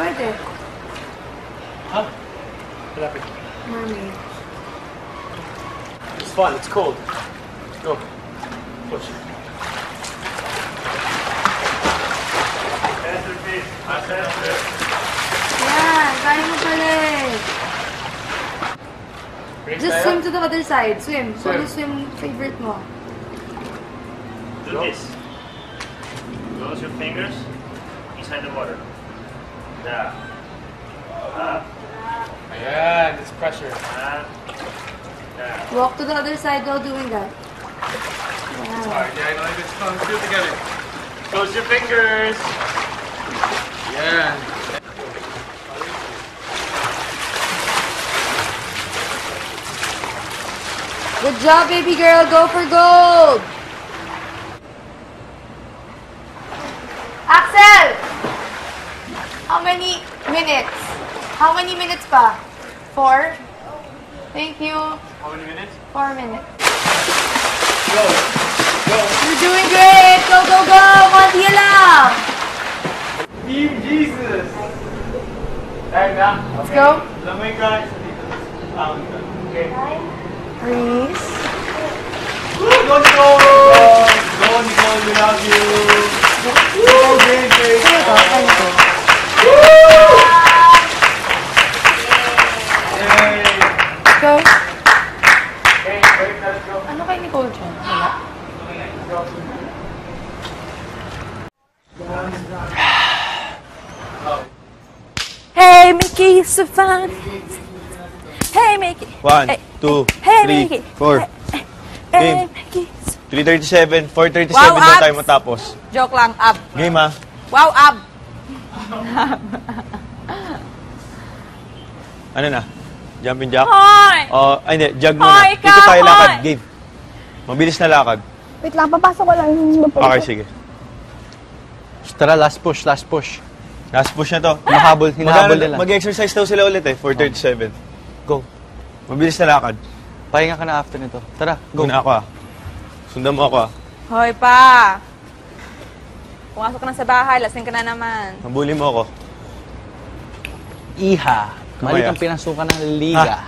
Pwede. Ha? Malapit. Mermaid. It's fun. It's cold. Go. Push. Yan, kaya mo pala eh. Just swim to the other side. Swim. Ano swim favorite mo? Do this. Close your fingers inside the water. Yeah. Ayan, it's pressure. Yeah. Walk to the other side while doing that. Wow. Alright, yeah, I know it's fun. Let's do it together. Close your fingers. Yeah. Good job, baby girl. Go for gold. Axel! How many minutes? How many minutes pa? 4? Thank you. How many minutes? 4 minutes. Go. Go. You're doing great! Go, go, go! Konti lang! Team Jesus! Alright na. Let's go. Lamay ka. Okay. Freeze. Go, Nicole! Go, Nicole, we love you! Woo! Great, great! Yay! Go. Okay, wait, let's go. Ano kay Nicole dyan? Wala. Hey, Mickey, so fun. Hey, Mickey. 1, Hey, 2, hey, 3, Mickey. 4. Hey, Mickey. 3:37, 4:37 Wow, na tayo abs. matapos. Joke lang, ab. Game ha? Wow, ab. Ano na? Jumping jack? Hoy! Ay hindi, jog Hoy, muna. ikaw, Dito tayo lakad, hoy! game. Mabilis na lakad. Wait lang, papasok ko lang. Okay, sige. Tara, last push, last push. Last push na to. Hinahabol nila. Mag-exercise daw sila ulit eh, 4:37. Go. Mabilis na lakad. Pahinga ka na after nito. Tara, go. Una ako ah. Sundan mo ako ah. Hoy pa. Pumasok ka na sa bahay, lasing ka na naman. Mabuli mo ako. Iha. Mali Kamaya. kang pinasukan ng liga.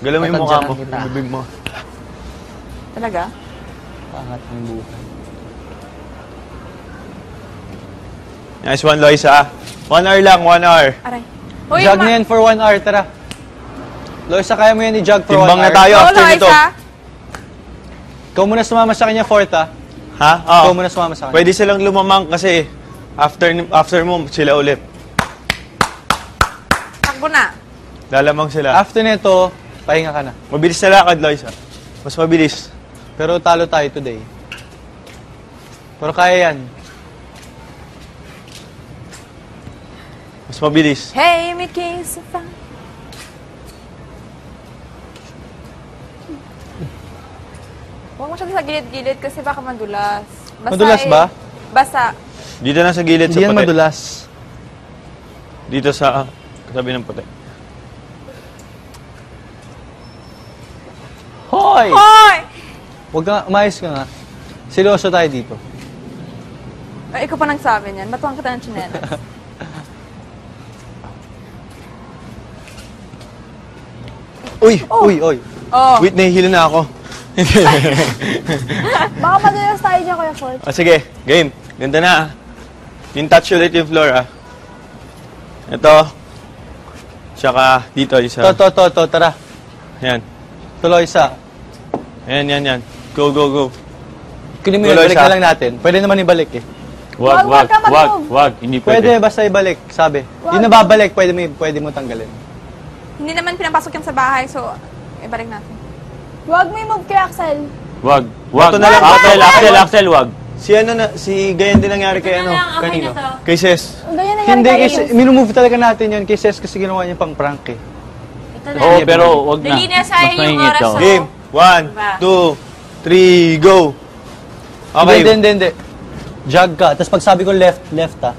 Galaw mo yung mukha mo, Tatadyanan kita. yung bibig mo. Talaga? Pangat ng buhay. Nice one, Loisa. 1 hour lang, 1 hour. Aray. Hoy, Jog na yan for 1 hour, tara. Loisa, kaya mo yan i-jog for 1 hour. Timbang na tayo after nito. Ikaw muna sumama sa kanya, fourth ha. Ha? Ikaw Oo. muna sumama sa kanya. Pwede silang lumamang kasi after mo, sila ulit. Takbo na. Lalamang sila. After nito, pahinga ka na. Mabilis na lakad, Loisa. Mas mabilis. Pero talo tayo today. Pero kaya yan. Mas mabilis. Hey, Mickey, so fun. Huwag mo siya sa gilid-gilid kasi baka madulas. Basta Madulas ba? Basa. Dito na sa gilid Hindi sa yan puti. madulas. Dito sa katabi ng puti. Hoy! Hoy! Huwag ka, umayos ka nga. Seryoso tayo dito. Ay, ikaw pa nagsabi niyan. Batuhan kita ng tsinelas. Uy! Uy, oy. Oh. Wait, nahihilo na ako. Baka madulas tayo dyan, Kuya Fort. Sige, game. Ganda na ah. Yung touch ulit yung floor ah. Ito. Tsaka dito isa. To, tara. Yan. Tuloy isa. Yan. Go, go, go. Kunin mo yun, Tuloy balik isa. na lang natin. Pwede naman ibalik eh. Wag ka mag-move. wag. Hindi Pwede, basta ibalik, sabi. Yung nababalik, pwede mo tanggalin. Hindi naman pinapasok yan sa bahay, so ibalik natin. Huwag mo i-move kay Axel. Wag. Ito na lang. Axel, wag. Si Gayan din nangyari kay ano, kanino? Kay Ses. Ganyan na Hindi, kay kasi minumove talaga natin yun kay Ses kasi ginawa niya pang prank eh. Oo, pero wag na. Dali na, sayang yung mahingit oras, daw. oh. Game. 1, 2, 3, go. Okay. Hindi. Jog ka. Tapos pag sabi ko left ha.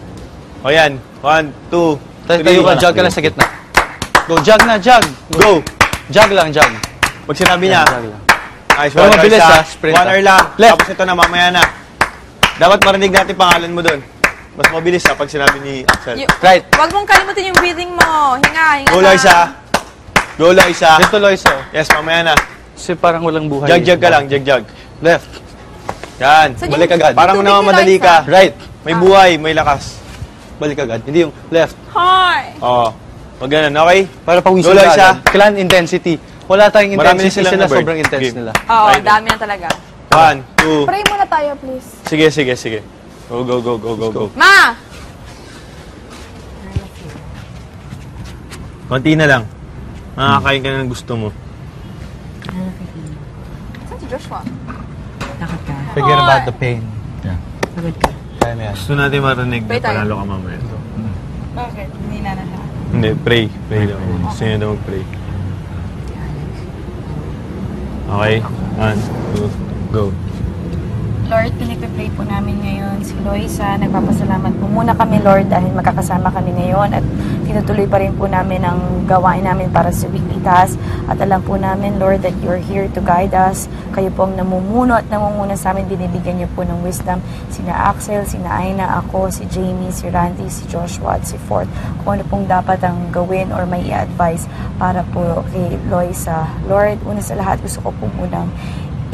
O yan. 1, 2, 3. Tayo ka, jog ka lang sa gitna. Go, jog na, jog. Go. Jog lang, jog. Pag sinabi niya, Jog lang. ayos, Pero 1 hour mabilis, sa, ha? Sprint, 1 hour lang. Left. Tapos ito na, mamaya na. Dapat marinig natin pangalan mo doon. Mas mabilis ha pag sinabi ni Axel. Right. Wag mong kalimutan yung breathing mo. Hinga Go, na. Loisa. Go, Loisa. Dito, Loisa. Yes, mamaya na. Kasi parang walang buhay. Jag-jag ka lang, jag-jag. Left. Yan. Sa Balik agad. Parang Tubig ni namamadali Loisa. ka. Right. May buhay, may lakas. Balik agad. Hindi yung left. Hoy! Oo. Wag ganun, okay? Para pawisin Go, ka Loisa. agad. Kailangan intensity. Wala tayong Marami intensity. na silang Sila na-bird. sobrang intense Game. nila. Oo, Right. dami na talaga. 1, 2. Pray muna tayo, please. Sige, sige, sige. Go, go, go, go, go, go. Ma! Konti na lang. Makakain ka na ng gusto mo. Saan si Joshua? Forget about the pain. Yeah. Kaya mo yan. Gusto natin marinig na Pray tayo. panalo ka mamaya. Bakit? Hindi na siya. Hindi, pray. Pray lang. Gusto niya daw mag-pray. Okay? 1, 2, go. Lord, pinagpipray po namin ngayon si Loisa. Nagpapasalamat po muna kami, Lord, dahil magkakasama kami ngayon at tinutuloy pa rin po namin ang gawain namin para sa weekly task. At alam po namin, Lord, that you're here to guide us. Kayo po ang namumuno at namumuna sa amin. Binibigyan niyo po ng wisdom. Sina Axel, sina Aina, ako, si Jamie, si Randy, si Joshua at si Fort. Kung ano pong dapat ang gawin or may i-advise para po kay Loisa. Lord, una sa lahat, gusto ko po munang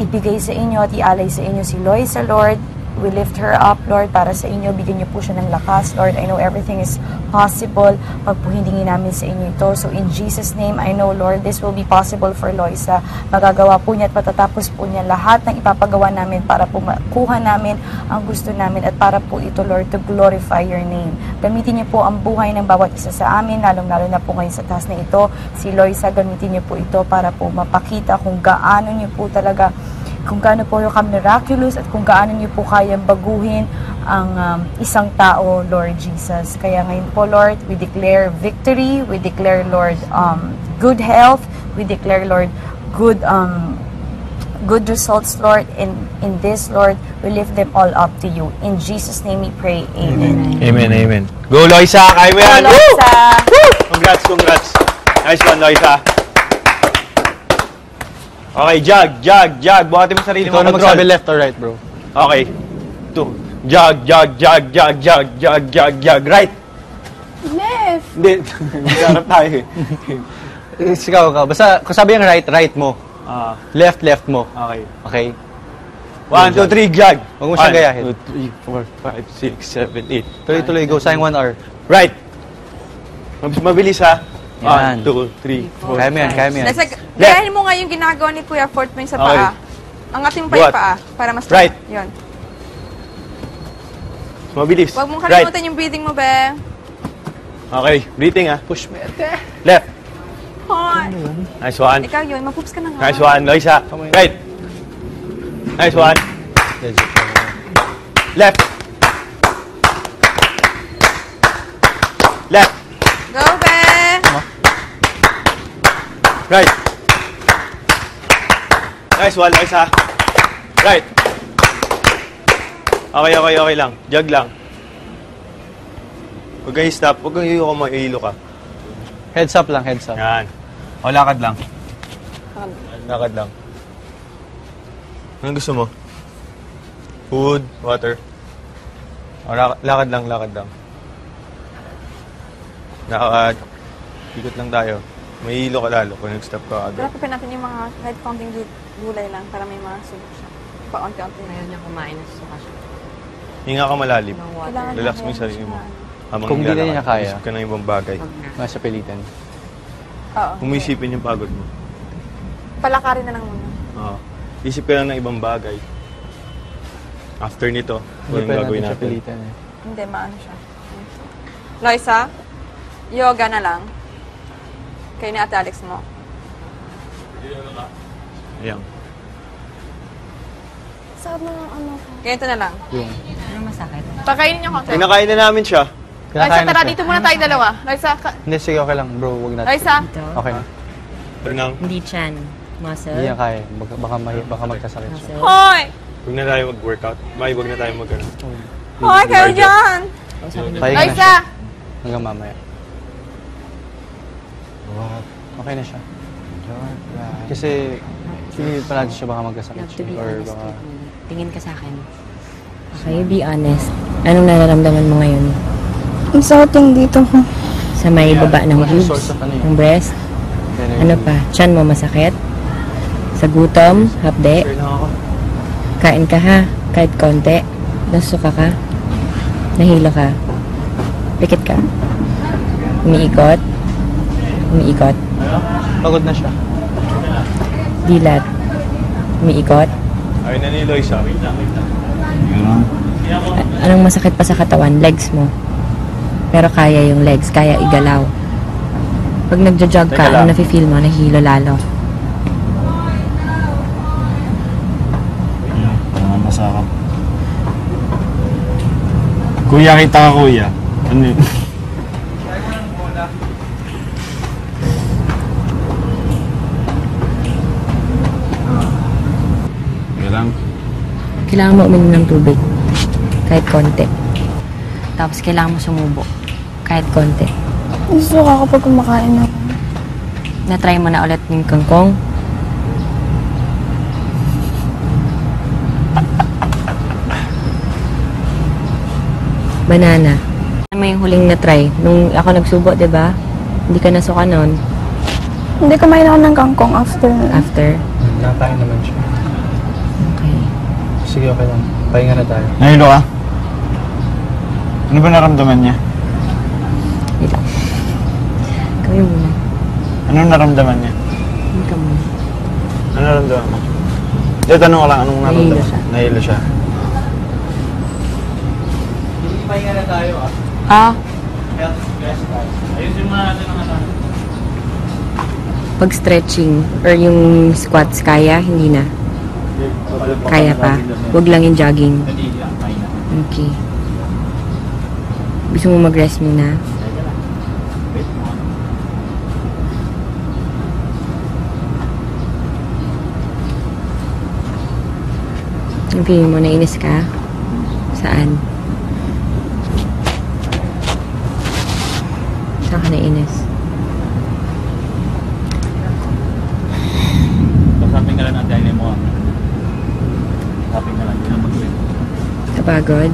ibigay sa inyo at ialay sa inyo si Loisa, Lord. We lift her up, Lord, para sa inyo. Bigyan niyo po siya ng lakas, Lord. I know everything is possible pag po hindingin namin sa inyo ito. So in Jesus' name, I know, Lord, this will be possible for Loisa. Magagawa po niya at patatapos po niya lahat ng ipapagawa namin para po makuha namin ang gusto namin at para po ito, Lord, to glorify your name. Gamitin niyo po ang buhay ng bawat isa sa amin, lalong-lalo na po ngayon sa task na ito. Si Loisa, gamitin niyo po ito para po mapakita kung gaano niyo po talaga kung gaano po yung miraculous at kung gaano niyo po kayang baguhin ang isang tao, Lord Jesus. Kaya ngayon po, Lord, we declare victory, we declare, Lord, good health, we declare, Lord, good results, Lord. In this, Lord, we lift them all up to you. In Jesus' name we pray. Amen. Amen, amen. Go, Loisa! Kaya mo yan! Go, Loisa! Congrats, congrats. Nice one, Loisa. Okay, jag. Buhatin mo sarili mo. Ikaw na Control. magsabi left or right, bro. Okay. 2. Jag. Right. Left! Hindi. Magkarap tayo eh. Sigaw ka. Basta, kung sabi yung right mo. Left mo. Okay. Okay? 1, 2, 3, jag. Huwag mo siyang gayahin. 2, 3, 4, 5, 6, 7, 8. Tuloy-tuloy, go. Sayang 1 hour. Right. Mabilis ha. Yan. 1, 2, 3, 4. Kaya mo yan. Gayahin mo nga yung ginagawa ni Kuya Fort mo yung sa paa. Angatin mo pa yung Buhat. paa para mas Right. Yun. Mabilis. Huwag mong Right. kalimutan yung breathing mo, be. Okay. Breathing ha. Push me. Left. Hoy! Nice one. Ikaw yun, mapoops ka na nga. Nice one, Loisa. Right. Nice one. Left. Left. Go, be! Right. Nice one, Loisa. Right. Okay lang. Jag lang. Huwag kayo stop. Huwag kayo mahilo ka. Heads up lang, heads up. Yan. O, lakad lang. Lakad lang. Anong gusto mo? Food, water. O, lakad lang. Lakad. Ikot lang tayo. May hilo ka lalo kung nag-stop ka agad. Rapapin natin yung mga head counting gulay lang para may mga subok siya. Pa-on-counting na yun. niya kumain na suka siya. Hinga ka malalim. Ng water. Kailangan Relax natin mo yung sarili mo. Habang Kung hindi na niya kaya. isip ka ng ibang bagay. Wag na. Nasa pilitan. Oo. Umisipin yung pagod mo. Palakarin na lang muna. Oo. Isip ka lang ng ibang bagay. After nito, Hindi kung pa yung gagawin natin siya natin. pilitan eh. Hindi, maano siya. Loisa, yoga na lang. Kayo ni Ate Alex mo. Ayan. Sabi ng ano ko. Ganito na lang. Ano masakit? Pakainin niyo konti. Pinakain na namin siya. Loisa, Kinakain na tara siya. dito muna tayo dalawa. Loisa, Hindi, sige, okay lang, bro. Huwag natin. Loisa, Dito? Okay na. Pernang, Hindi chan. Muscle? Hindi yan kaya. Baka magkasakit siya. Muscle? hoy! huwag na tayo mag-workout. Huwag na tayo mag-ano. Hoy, kayo dyan! Pahinga na Loisa! siya. Hanggang mamaya. Okay na siya. Kasi, feeling palagi siya baka magkasakit You have to siya. be Or honest baka... with me. Tingin ka sa akin. Okay, be honest. Anong nararamdaman mo ngayon? Ang sakit yung dito ko. Sa may baba ng boobs? source of ano yun? Ng breast? Ano pa? Tiyan mo masakit? Sa gutom? Hapde? Sure lang ako. Kain ka ha? Kahit konti? Nasuka ka? Nahilo ka? Pikit ka? Umiikot? Umiikot? Pagod na siya. Dilat? Umiikot? Ay, ni Loisa. Anong masakit pa sa katawan? Legs mo. Pero kaya yung legs, kaya igalaw. Pag nagja-jog ka, Teka lang. ano nafe-feel mo? Nahihilo lalo. Masakap. Kuya, kita ka kuya. Ano yun? lang. Kailangan mo uminom ng tubig. Kahit konti. Tapos kailangan mo sumubo. Kahit konti. Nasusuka kapag kumakain ako. Na-try mo na ulit yung kangkong. Banana. Ano mo yung huling na-try? Nung ako nagsubo, di ba? Hindi ka nasuka nun. Hindi kumain ako ng kangkong after. After. Nakain naman siya. Okay. Sige, okay lang. Pahinga na tayo. Nahilo ka? Ano ba naramdaman niya? Wait lang. Gawin mo na. Anong naramdaman niya? Hindi ka muna. Ano naramdaman mo? Hindi, tanong ko lang, anong Nahilo naramdaman? siya. Nahilo siya. Pahinga na tayo ah. Ah, Ayusin mo natin ang ano. pag stretching or yung squats kaya, hindi na. Kaya pa. Huwag lang yung jogging. Okay. Gusto mo mag-rest muna? Ang feeling mo, nainis ka? Saan? Saan ka nainis? Pasapin ka lang ang dahil mo. Pasapin ka lang. Hindi na mag-win. Kapagod?